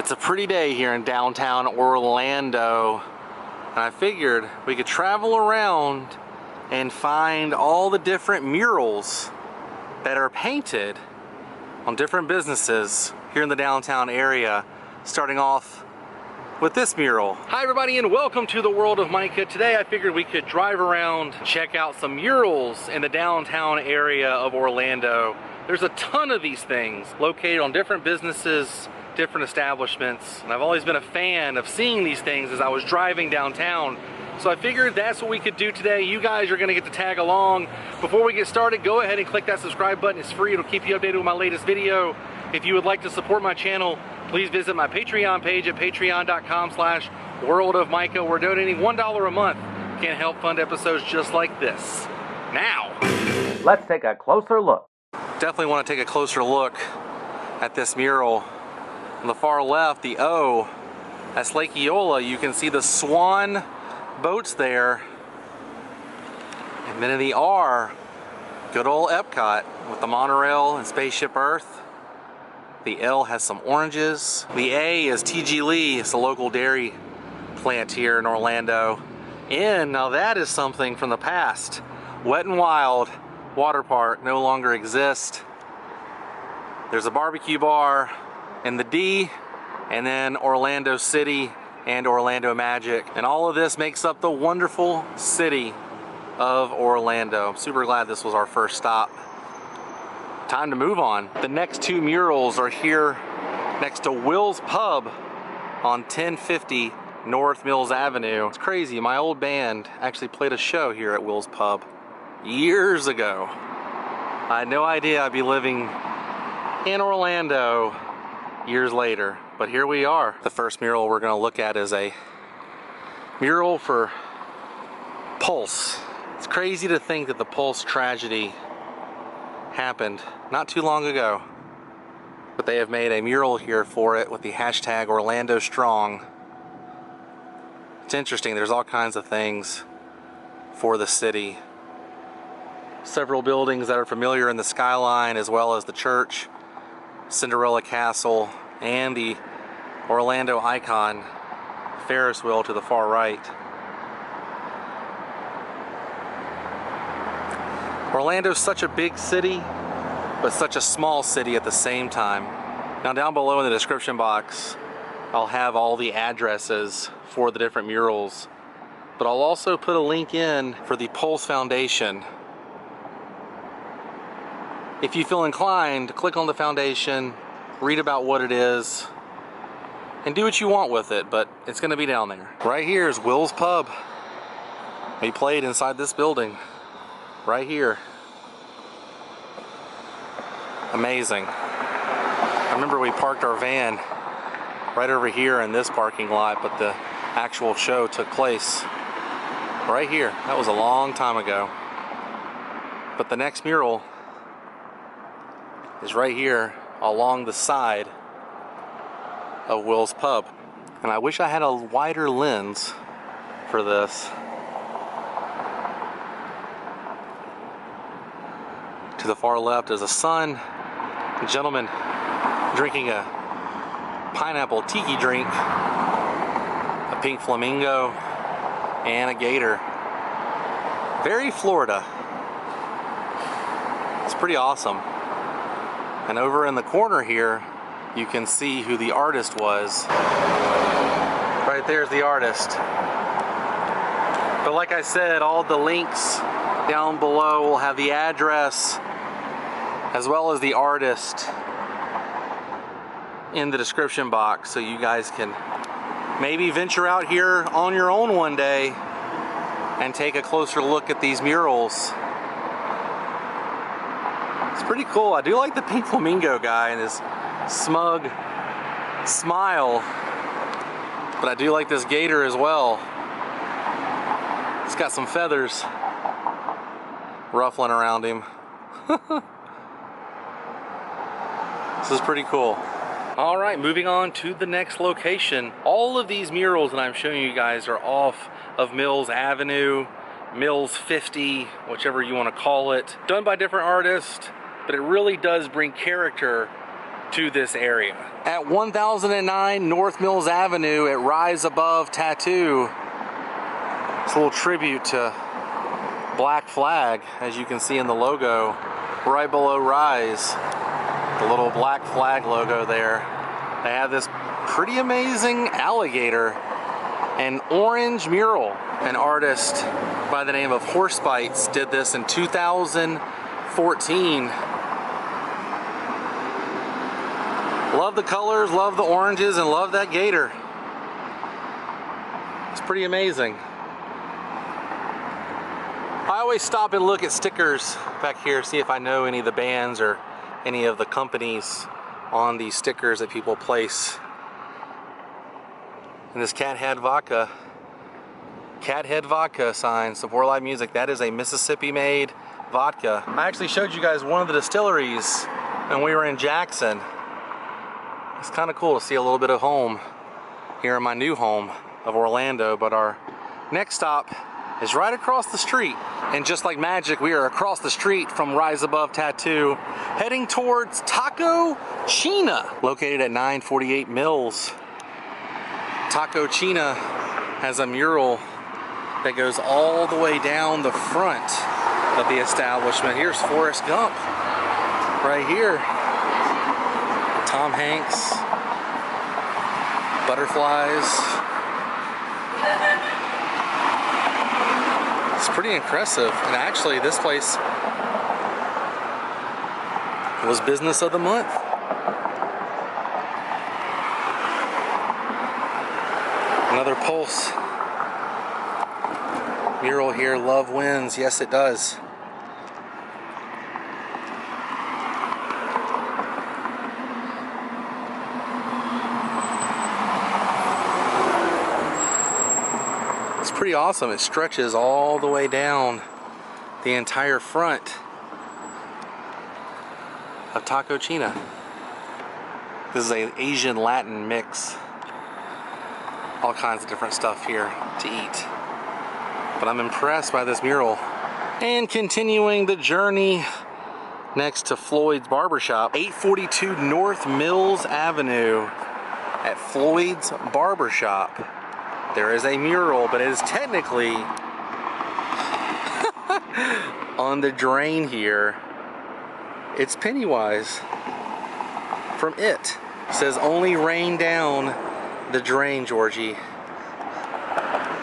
It's a pretty day here in downtown Orlando, and I figured we could travel around and find all the different murals that are painted on different businesses here in the downtown area, starting off with this mural. Hi everybody, and welcome to the world of Micah. Today I figured we could drive around, check out some murals in the downtown area of Orlando. There's a ton of these things located on different businesses, different establishments, and I've always been a fan of seeing these things as I was driving downtown. So I figured that's what we could do today. You guys are gonna get to tag along. Before we get started, go ahead and click that subscribe button. It's free, it'll keep you updated with my latest video. If you would like to support my channel, please visit my Patreon page at patreon.com/worldofmicah. We're donating $1 a month. Can't help fund episodes just like this. Now, let's take a closer look. Definitely want to take a closer look at this mural. On the far left, the O, that's Lake Eola. You can see the swan boats there. And then in the R, good old Epcot with the monorail and Spaceship Earth. The L has some oranges. The A is TG Lee. It's a local dairy plant here in Orlando. N, now that is something from the past. Wet n Wild water park no longer exists. There's a barbecue bar in the D, and then Orlando City and Orlando Magic. And all of this makes up the wonderful city of Orlando. I'm super glad this was our first stop. Time to move on. The next two murals are here next to Willis Pub on 1050 North Mills Avenue. It's crazy, my old band actually played a show here at Willis Pub years ago. I had no idea I'd be living in Orlando years later, but here we are. The first mural we're going to look at is a mural for Pulse. It's crazy to think that the Pulse tragedy happened not too long ago, but they have made a mural here for it with the hashtag Orlando Strong. It's interesting, there's all kinds of things for the city. Several buildings that are familiar in the skyline, as well as the church, Cinderella Castle, and the Orlando icon Ferris wheel to the far right. Orlando's such a big city, but such a small city at the same time. Now down below in the description box, I'll have all the addresses for the different murals, but I'll also put a link in for the Pulse Foundation. If you feel inclined, click on the foundation, read about what it is, and do what you want with it, but it's gonna be down there. Right here is Willis Pub. He played inside this building, right here. Amazing. I remember we parked our van right over here in this parking lot, but the actual show took place right here. That was a long time ago. But the next mural is right here along the side of Willis Pub. And I wish I had a wider lens for this. To the far left is a sun, a gentleman drinking a pineapple tiki drink, a pink flamingo, and a gator. Very Florida. It's pretty awesome. And over in the corner here, you can see who the artist was. Right there's the artist. But like I said, all the links down below will have the address as well as the artist in the description box, so you guys can maybe venture out here on your own one day and take a closer look at these murals. It's pretty cool. I do like the pink flamingo guy and his smug smile, but I do like this gator as well. It's got some feathers ruffling around him. This is pretty cool. All right, moving on to the next location. All of these murals that I'm showing you guys are off of Mills Avenue, Mills 50, whichever you want to call it. Done by different artists, but it really does bring character to this area. At 1009 North Mills Avenue at Rise Above Tattoo, it's a little tribute to Black Flag, as you can see in the logo, right below Rise, the little Black Flag logo there. They have this pretty amazing alligator, an orange mural. An artist by the name of Horsebites did this in 2014. Love the colors, love the oranges, and love that gator. It's pretty amazing. I always stop and look at stickers back here, see if I know any of the bands or any of the companies on these stickers that people place. And this Cat Head Vodka sign, support live music. That is a Mississippi made vodka. I actually showed you guys one of the distilleries when we were in Jackson. It's kind of cool to see a little bit of home here in my new home of Orlando, but our next stop is right across the street. And just like magic, we are across the street from Rise Above Tattoo, heading towards Taco Cheena, located at 948 Mills. Taco Cheena has a mural that goes all the way down the front of the establishment. Here's Forrest Gump right here. Tom Hanks, butterflies. It's pretty impressive. And actually this place was business of the month. Another Pulse mural here, love wins. Yes, it does. It's pretty awesome. It stretches all the way down the entire front of Taco Cheena. This is an Asian Latin mix. All kinds of different stuff here to eat. But I'm impressed by this mural. And continuing the journey next to Floyd's Barbershop, 842 North Mills Avenue at Floyd's Barbershop. There is a mural, but it is technically on the drain here. It's Pennywise from It. It says, only rain down the drain, Georgie.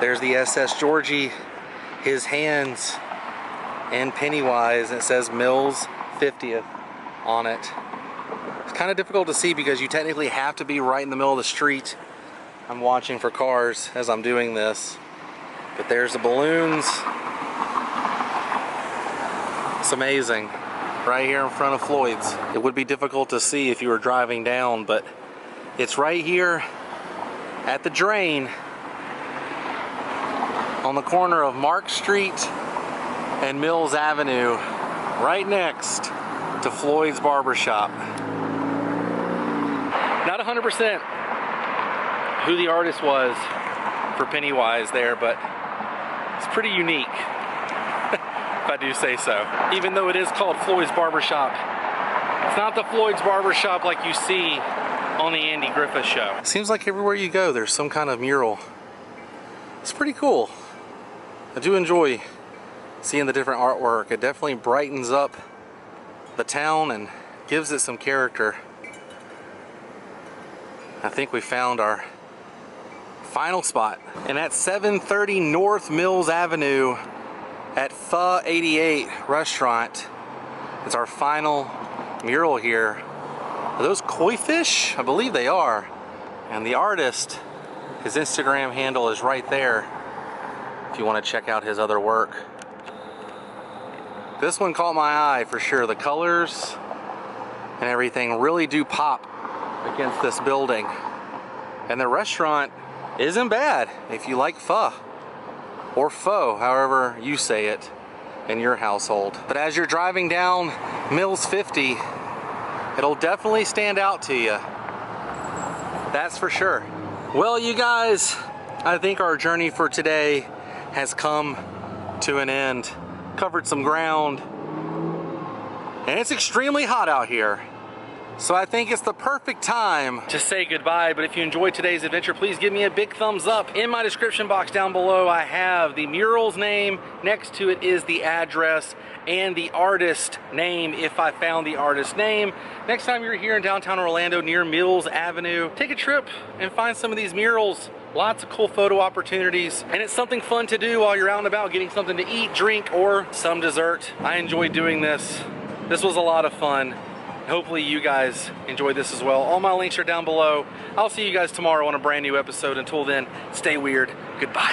There's the SS Georgie, his hands, and Pennywise. It says Mills 50th on it. It's kind of difficult to see because you technically have to be right in the middle of the street. I'm watching for cars as I'm doing this. But there's the balloons. It's amazing. Right here in front of Floyd's. It would be difficult to see if you were driving down, but it's right here at the drain on the corner of Mark Street and Mills Avenue, right next to Floyd's Barbershop. Not 100% who the artist was for Pennywise there, but it's pretty unique, if I do say so. Even though it is called Floyd's Barbershop, it's not the Floyd's Barbershop like you see on the Andy Griffith Show. Seems like everywhere you go there's some kind of mural. It's pretty cool. I do enjoy seeing the different artwork. It definitely brightens up the town and gives it some character. I think we found our final spot. And at 730 North Mills Avenue at Pho 88 Restaurant, it's our final mural here. Are those koi fish? I believe they are. And the artist, his Instagram handle is right there if you want to check out his other work. This one caught my eye for sure. The colors and everything really do pop against this building. And the restaurant isn't bad if you like pho, or pho, however you say it in your household. But as you're driving down Mills 50, it'll definitely stand out to you. That's for sure. Well, you guys, I think our journey for today has come to an end. Covered some ground, and it's extremely hot out here. So I think it's the perfect time to say goodbye, but if you enjoyed today's adventure, please give me a big thumbs up. In my description box down below, I have the mural's name. Next to it is the address and the artist name if I found the artist name. Next time you're here in downtown Orlando near Mills Avenue, take a trip and find some of these murals. Lots of cool photo opportunities, and it's something fun to do while you're out and about getting something to eat, drink, or some dessert. I enjoy doing this. This was a lot of fun. Hopefully you guys enjoyed this as well. All my links are down below. I'll see you guys tomorrow on a brand new episode. Until then, stay weird. Goodbye.